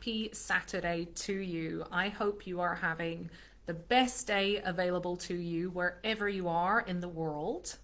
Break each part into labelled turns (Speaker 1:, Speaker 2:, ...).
Speaker 1: happy Saturday to you. I hope you are having the best day available to you wherever you are in the world.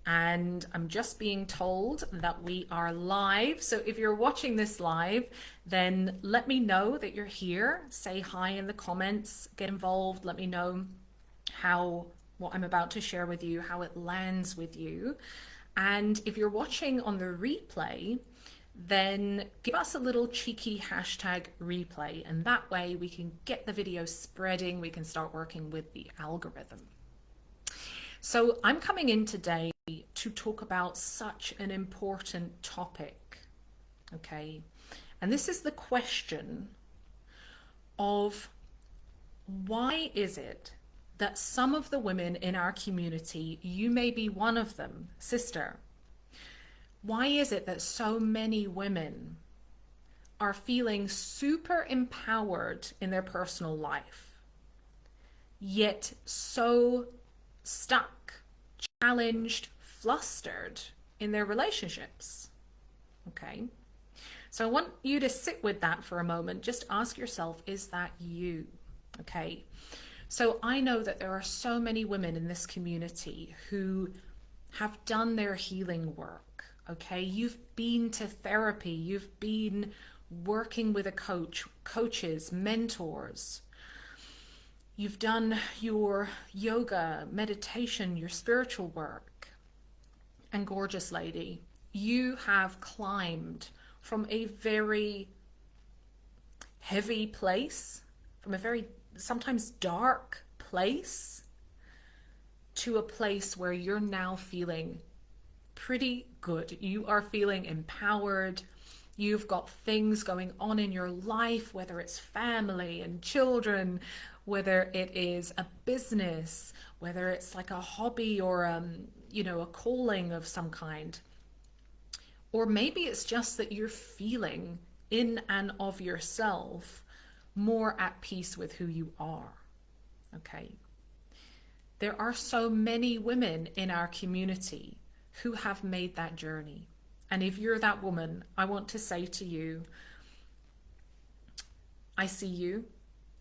Speaker 1: And I'm just being told that we are live. So if you're watching this live, then let me know that you're here. Say hi in the comments, get involved. Let me know what I'm about to share with you, how it lands with you. And if you're watching on the replay, then give us a little cheeky hashtag replay. And that way we can get the video spreading. We can start working with the algorithm. So I'm coming in today to talk about such an important topic, okay? And this is the question of why is it that some of the women in our community, you may be one of them, sister, why is it that so many women are feeling super empowered in their personal life, yet so stuck, challenged, flustered in their relationships? Okay, so I want you to sit with that for a moment. Just ask yourself, is that you? Okay, so I know that there are so many women in this community who have done their healing work. Okay, you've been to therapy, you've been working with a coach, coaches, mentors. You've done your yoga, meditation, your spiritual work. And gorgeous lady, you have climbed from a very heavy place, from a very sometimes dark place, to a place where you're now feeling pretty good. You are feeling empowered. You've got things going on in your life, whether it's family and children, whether it is a business, whether it's like a hobby or a calling of some kind. Or maybe it's just that you're feeling in and of yourself more at peace with who you are. Okay. There are so many women in our community who have made that journey. And if you're that woman, I want to say to you, I see you.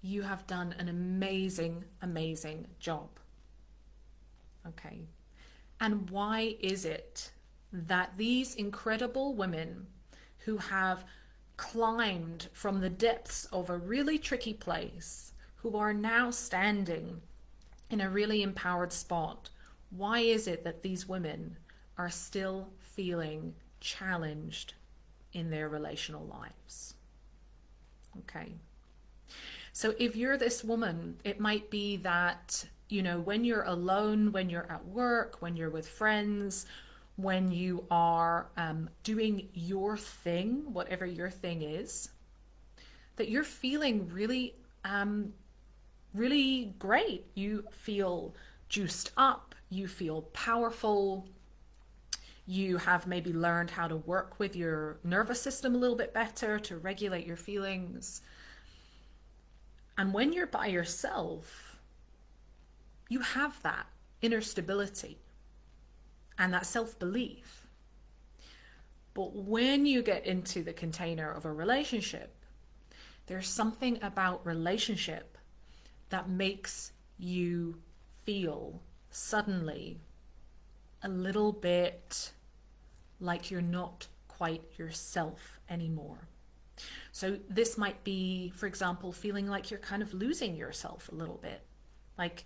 Speaker 1: You have done an amazing, amazing job. Okay. And why is it that these incredible women who have climbed from the depths of a really tricky place, who are now standing in a really empowered spot, why is it that these women are still feeling challenged in their relational lives? Okay. So if you're this woman, it might be that, when you're alone, when you're at work, when you're with friends, when you are doing your thing, whatever your thing is, that you're feeling really, really great. You feel juiced up, you feel powerful, you have maybe learned how to work with your nervous system a little bit better to regulate your feelings. And when you're by yourself, you have that inner stability and that self-belief. But when you get into the container of a relationship, there's something about relationship that makes you feel suddenly a little bit like you're not quite yourself anymore. So this might be, for example, feeling like you're kind of losing yourself a little bit. Like,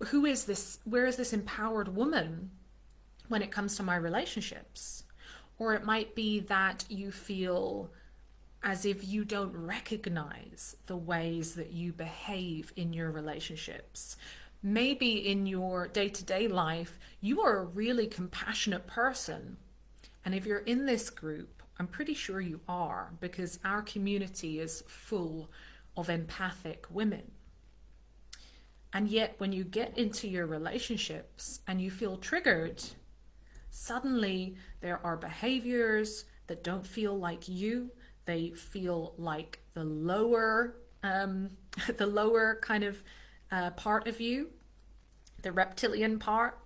Speaker 1: who is this? Where is this empowered woman when it comes to my relationships? Or it might be that you feel as if you don't recognize the ways that you behave in your relationships. Maybe in your day-to-day life, you are a really compassionate person. And if you're in this group, I'm pretty sure you are, because our community is full of empathic women. And yet when you get into your relationships and you feel triggered, suddenly there are behaviors that don't feel like you. They feel like the lower kind of part of you, the reptilian part.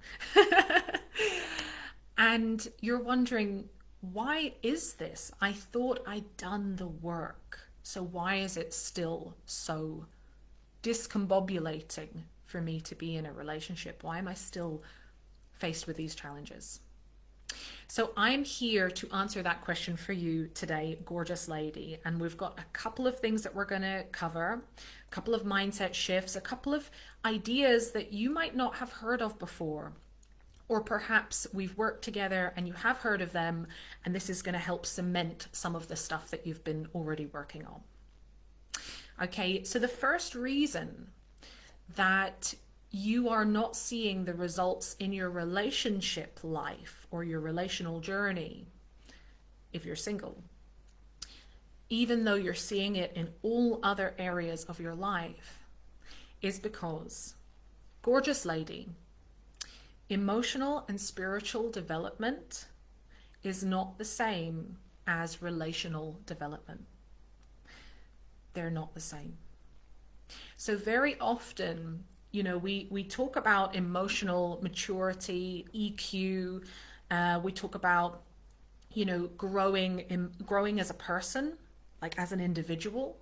Speaker 1: And you're wondering, why is this? I thought I'd done the work. So why is it still so discombobulating for me to be in a relationship? Why am I still faced with these challenges? So I'm here to answer that question for you today, gorgeous lady. And we've got a couple of things that we're going to cover, a couple of mindset shifts, a couple of ideas that you might not have heard of before. Or perhaps we've worked together and you have heard of them, and this is going to help cement some of the stuff that you've been already working on. Okay, so the first reason that you are not seeing the results in your relationship life or your relational journey, if you're single, even though you're seeing it in all other areas of your life, is because, gorgeous lady, emotional and spiritual development is not the same as relational development. They're not the same. So very often, we talk about emotional maturity, EQ. We talk about, growing as a person, like as an individual.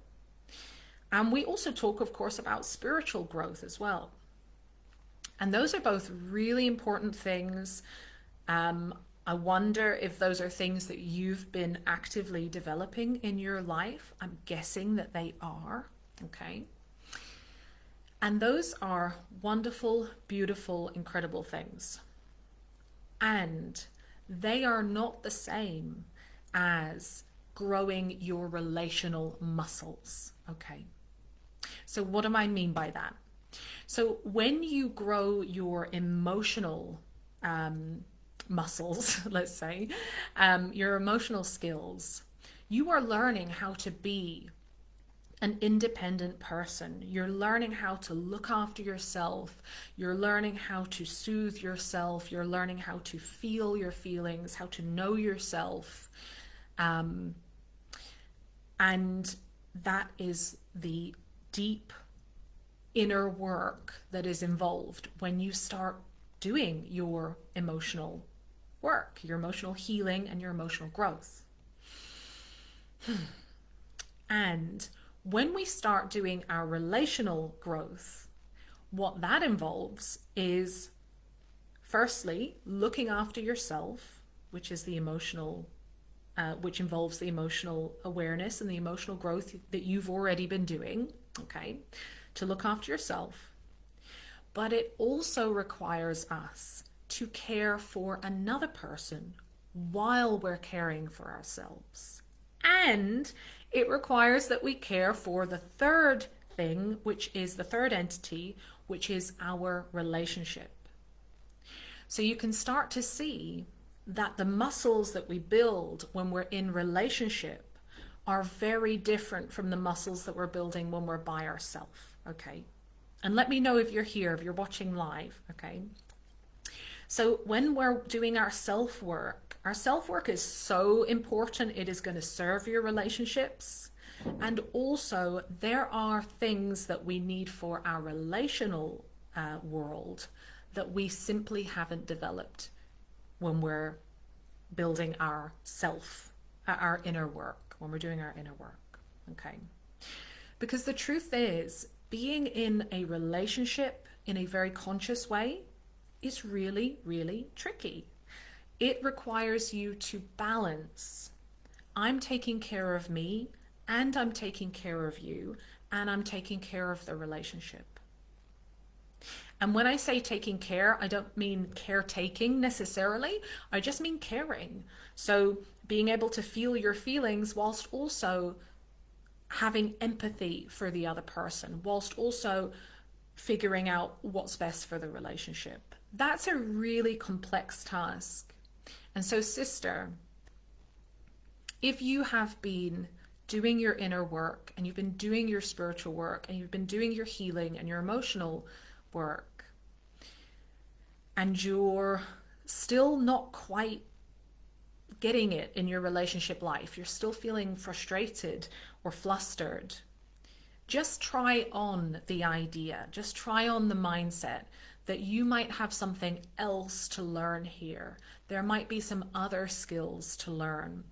Speaker 1: And we also talk, of course, about spiritual growth as well. And those are both really important things. I wonder if those are things that you've been actively developing in your life. I'm guessing that they are, okay? And those are wonderful, beautiful, incredible things. And they are not the same as growing your relational muscles, okay? So what do I mean by that? So when you grow your emotional muscles, let's say, your emotional skills, you are learning how to be an independent person. You're learning how to look after yourself. You're learning how to soothe yourself. You're learning how to feel your feelings, how to know yourself. And that is the deep inner work that is involved when you start doing your emotional work, your emotional healing and your emotional growth. And when we start doing our relational growth, what that involves is, firstly, looking after yourself, which is the emotional, which involves the emotional awareness and the emotional growth that you've already been doing, okay, to look after yourself. But it also requires us to care for another person while we're caring for ourselves. And it requires that we care for the third thing, which is the third entity, which is our relationship. So you can start to see that the muscles that we build when we're in relationship are very different from the muscles that we're building when we're by ourselves, okay? And let me know if you're here, if you're watching live, okay? So when we're doing our self-work is so important. It is going to serve your relationships. And also there are things that we need for our relational world that we simply haven't developed when we're building our inner work, when we're doing our inner work, okay? Because the truth is, being in a relationship in a very conscious way is really, really tricky. It requires you to balance. I'm taking care of me, and I'm taking care of you, and I'm taking care of the relationship. And when I say taking care, I don't mean caretaking necessarily. I just mean caring. So being able to feel your feelings whilst also having empathy for the other person, whilst also figuring out what's best for the relationship. That's a really complex task. And so, sister, if you have been doing your inner work and you've been doing your spiritual work and you've been doing your healing and your emotional work, and you're still not quite getting it in your relationship life, you're still feeling frustrated or flustered, just try on the idea, just try on the mindset that you might have something else to learn here. There might be some other skills to learn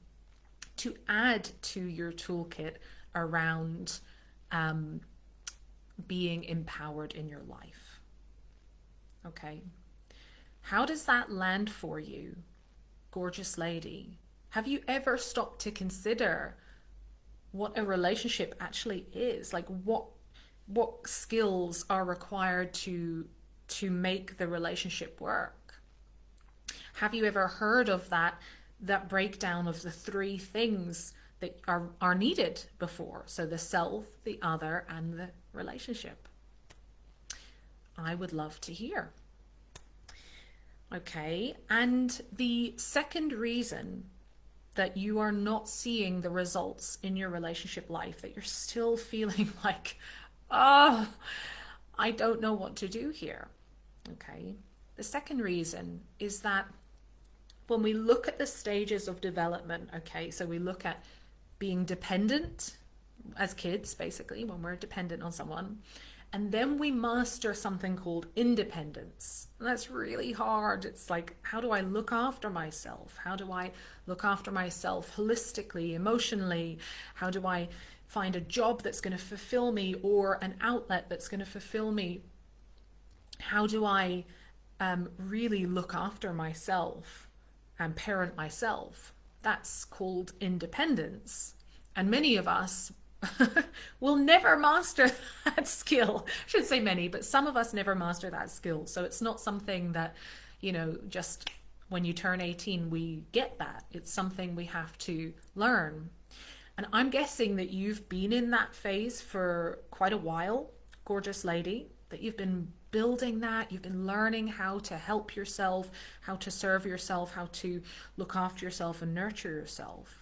Speaker 1: to add to your toolkit around being empowered in your life. Okay. How does that land for you, gorgeous lady? Have you ever stopped to consider what a relationship actually is? Like what skills are required to make the relationship work? Have you ever heard of that breakdown of the three things that are needed before? So the self, the other, and the relationship. I would love to hear. Okay, and the second reason that you are not seeing the results in your relationship life, that you're still feeling like, oh, I don't know what to do here. Okay, the second reason is that when we look at the stages of development, okay, so we look at being dependent as kids, basically, when we're dependent on someone, and then we master something called independence. And that's really hard. It's like, how do I look after myself? How do I look after myself holistically, emotionally? How do I find a job that's going to fulfill me, or an outlet that's going to fulfill me? How do I really look after myself and parent myself? That's called independence. And many of us will never master that skill. I shouldn't say many, but some of us never master that skill. So it's not something that, just when you turn 18, we get that. It's something we have to learn. And I'm guessing that you've been in that phase for quite a while, gorgeous lady, that you've been building that. You've been learning how to help yourself, how to serve yourself, how to look after yourself and nurture yourself.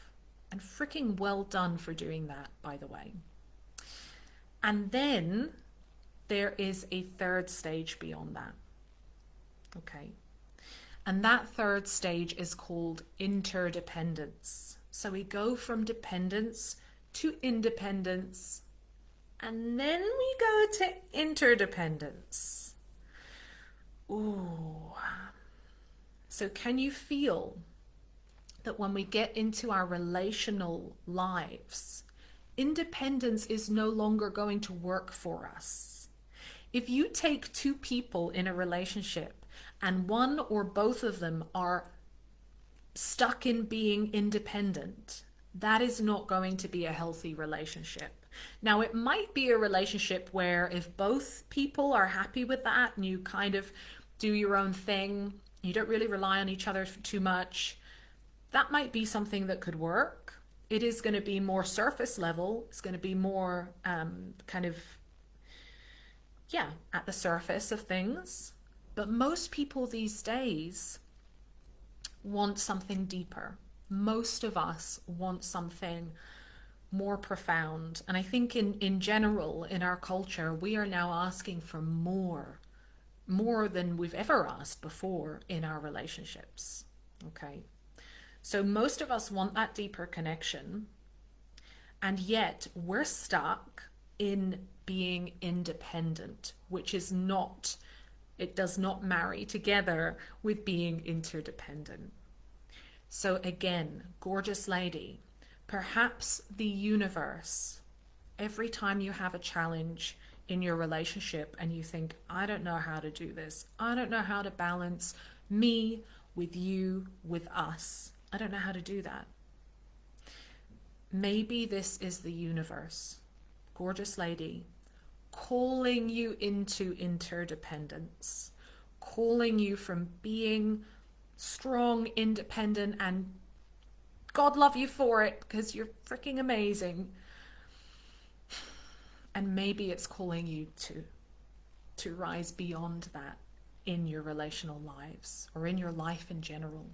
Speaker 1: And freaking well done for doing that, by the way. And then there is a third stage beyond that. Okay. And that third stage is called interdependence. So we go from dependence to independence, and then we go to interdependence. Ooh. So can you feel that when we get into our relational lives, independence is no longer going to work for us? If you take two people in a relationship and one or both of them are stuck in being independent, that is not going to be a healthy relationship. Now, it might be a relationship where if both people are happy with that and you kind of do your own thing, you don't really rely on each other too much, that might be something that could work. It is going to be more surface level. It's going to be more at the surface of things. But most people these days want something deeper. Most of us want something more profound. And I think in general, in our culture, we are now asking for more than we've ever asked before in our relationships. Okay. So most of us want that deeper connection, and yet we're stuck in being independent, which is not, it does not marry together with being interdependent. So again, gorgeous lady, perhaps the universe, every time you have a challenge in your relationship and you think, I don't know how to do this, I don't know how to balance me with you, with us, I don't know how to do that. Maybe this is the universe, gorgeous lady, calling you into interdependence, calling you from being strong, independent, and God love you for it because you're freaking amazing. And maybe it's calling you to rise beyond that in your relational lives or in your life in general.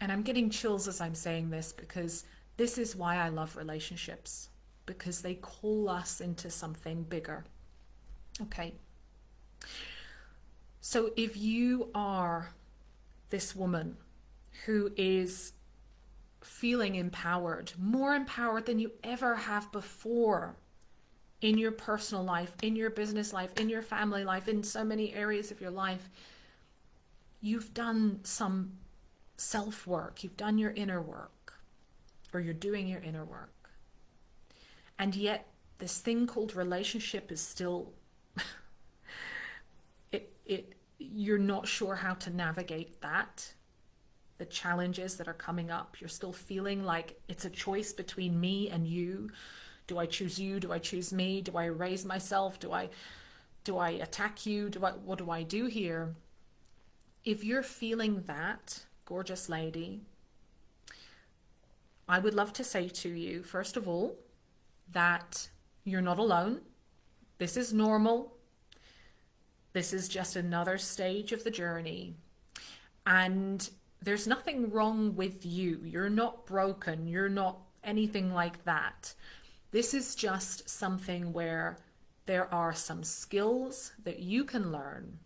Speaker 1: And I'm getting chills as I'm saying this because this is why I love relationships, because they call us into something bigger. Okay. So if you are this woman who is feeling empowered, more empowered than you ever have before in your personal life, in your business life, in your family life, in so many areas of your life, you've done some self-work, you've done your inner work, or you're doing your inner work. And yet this thing called relationship is still, you're not sure how to navigate that. The challenges that are coming up, you're still feeling like it's a choice between me and you. Do I choose you? Do I choose me? Do I erase myself? Do I attack you? What do I do here? If you're feeling that, gorgeous lady, I would love to say to you, first of all, that you're not alone. This is normal. This is just another stage of the journey. And there's nothing wrong with you. You're not broken. You're not anything like that. This is just something where there are some skills that you can learn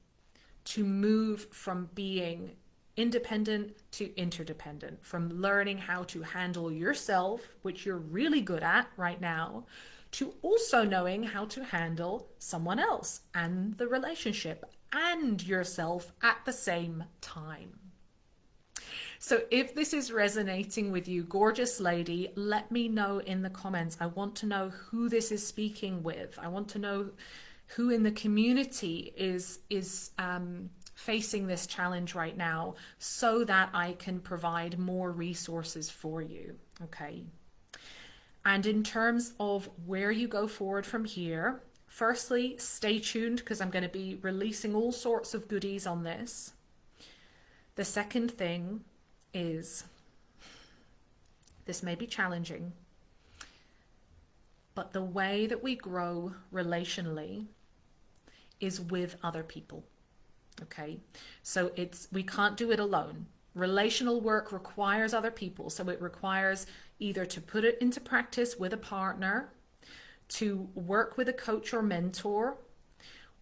Speaker 1: to move from being independent to interdependent, from learning how to handle yourself, which you're really good at right now, to also knowing how to handle someone else and the relationship and yourself at the same time. So if this is resonating with you, gorgeous lady, let me know in the comments. I want to know who this is speaking with. I want to know who in the community is facing this challenge right now, so that I can provide more resources for you. Okay. And in terms of where you go forward from here, firstly, stay tuned, because I'm going to be releasing all sorts of goodies on this. The second thing is, this may be challenging, but the way that we grow relationally is with other people. Okay, so we can't do it alone. Relational work requires other people. So it requires either to put it into practice with a partner, to work with a coach or mentor,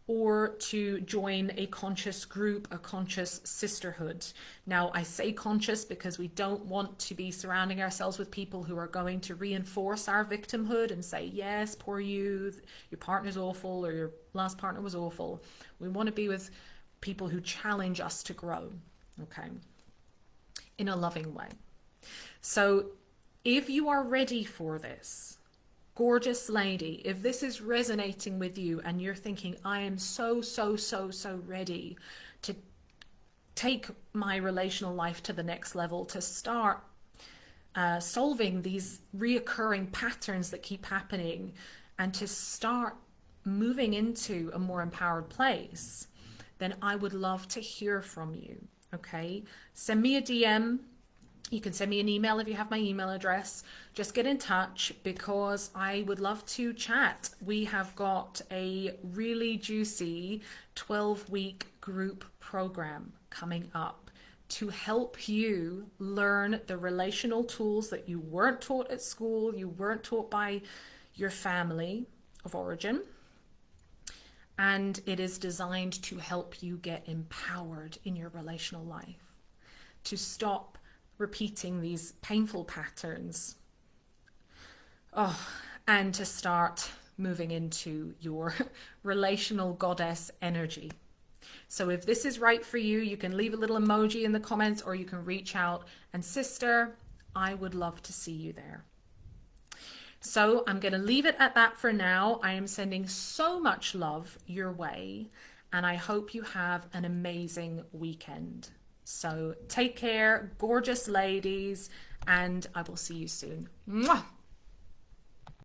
Speaker 1: or to join a conscious group, a conscious sisterhood. Now, I say conscious because we don't want to be surrounding ourselves with people who are going to reinforce our victimhood and say, yes, poor you, your partner's awful, or your last partner was awful. We want to be with people who challenge us to grow, okay, in a loving way. So if you are ready for this, gorgeous lady, if this is resonating with you and you're thinking, I am so ready to take my relational life to the next level, to start solving these reoccurring patterns that keep happening, and to start moving into a more empowered place, then I would love to hear from you. Okay, send me a DM. You can send me an email if you have my email address. Just get in touch, because I would love to chat. We have got a really juicy 12-week group program coming up to help you learn the relational tools that you weren't taught at school, you weren't taught by your family of origin. And it is designed to help you get empowered in your relational life, to stop repeating these painful patterns, and to start moving into your relational goddess energy. So if this is right for you, you can leave a little emoji in the comments, or you can reach out. And sister, I would love to see you there. So I'm going to leave it at that for now. I am sending so much love your way, and I hope you have an amazing weekend. So take care, gorgeous ladies, and I will see you soon. Mwah!